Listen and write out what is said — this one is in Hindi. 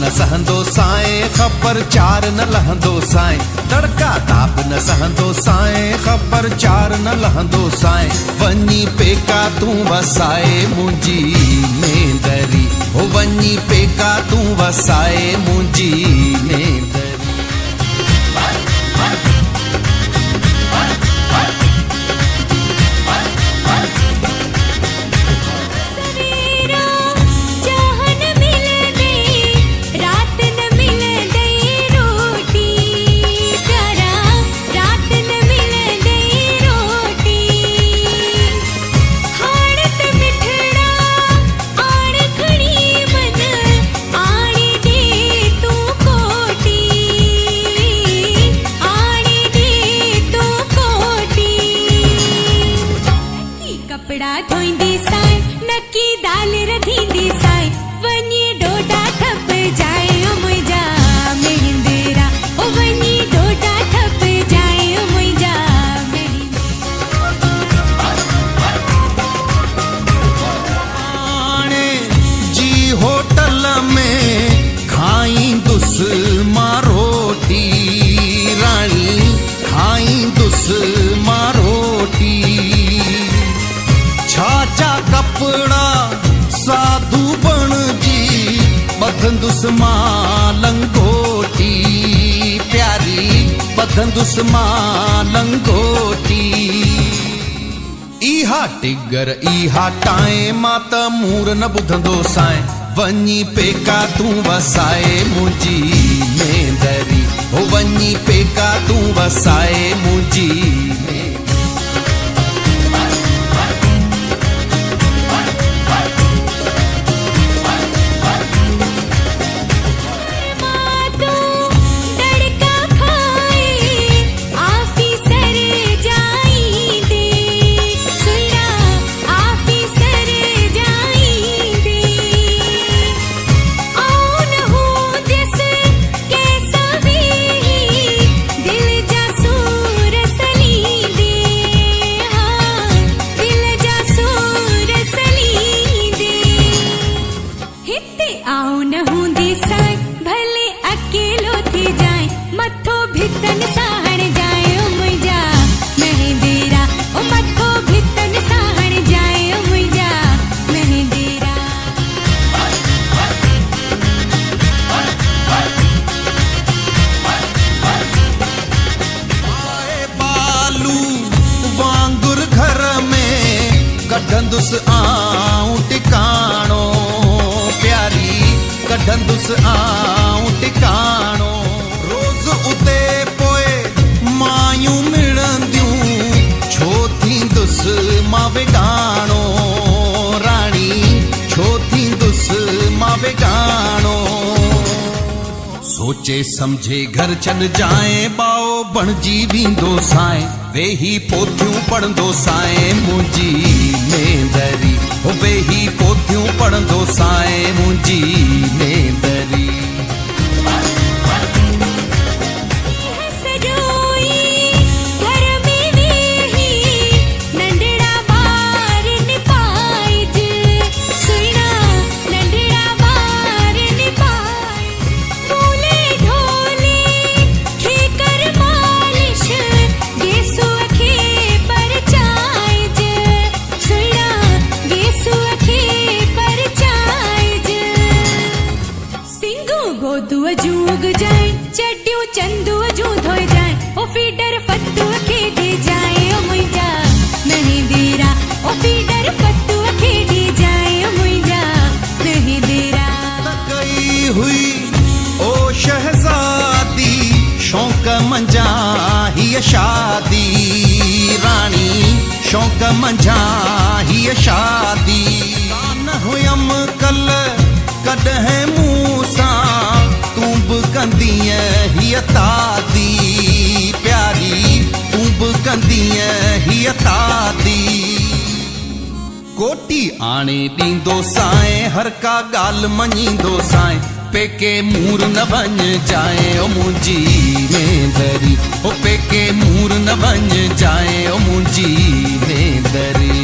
न सहंदो साएं, ख़बर चार न लहंदो साएं। तड़का ताप न सहंदो साएं, ख़बर चार न लहंदो साएं। वञी पेका तूं वसाए मुंहिंजी नेंदरी, हो वञी पेका तूं वसाए मुंहिंजी नेंदरी। कपड़ा धोईंदी साए, नकी दाल रधींदी साए। वञी डोडा ठप जाए ओ मुंहिंजा मेहिंदेरा, ओ वञी डोडा ठप जाए ओ मुंहिंजा मेहिंदेरा। जी होटल में खाईंदुस मां रोटी, राणी खाईंदुस मां रोटी। छाजा कपड़ा साधु बणजी बधंदुस मां लंगोटी, प्यारी बधंदुस मां लंगोटी। इहा टिगर इहा टाएं, मां त मूर न ॿुधंदो साएं। वञी पेका तूं वसाए मुंहिंजी नेंदरी, हो वञी पेका तूं वसाए मुंहिंजी नेंदरी। कढंदुस आऊं टिकाणो, प्यारी कढंदुस आऊं टिकाणो। रोज़ उते पोए मायूं मिलंदियूं, छो थींदुस मां वेगाणो, राणी छो थींदुस मां वेगाणो। सोचे समझे घर छॾ जाए, बाओ बणजी वेंदो साएं। वेही पोथियूं पढ़ंदो साएं मुंहिंजी नेंदरी, हो वेही पोथियूं पढ़ंदो साएं मुंहिंजी नेंदरी। गोदुअ जूं उग जाए, चड्डियूं चंदुअ जूं धोए जाए। ओ फीडर फतुअ खे ॾे जाए ओ मुंहिंजा मेहिंदेरा, ओ फीडर फतुअ खे ॾे जाए ओ मुंहिंजा मेहिंदेरा। कई हुई ओ शहज़ादी, शौक़ मंझा हीअ शादी, राणी शौक़ मंझा हीअ शादी। न हुयमि कल कॾहिं मूं सां, तूं बि कंदीअ हीअ तादी, प्यारी तूं बि कंदीअ हीअ तादी। कोटी आणे ॾींदो साएं, हर का ॻाल्हि मञींदो साएं। पेके मूर न वञ जाए ओ मुंहिंजी नेंदरी, ओ पेके मूर न वञ जाए ओ मुंहिंजी नेंदरी।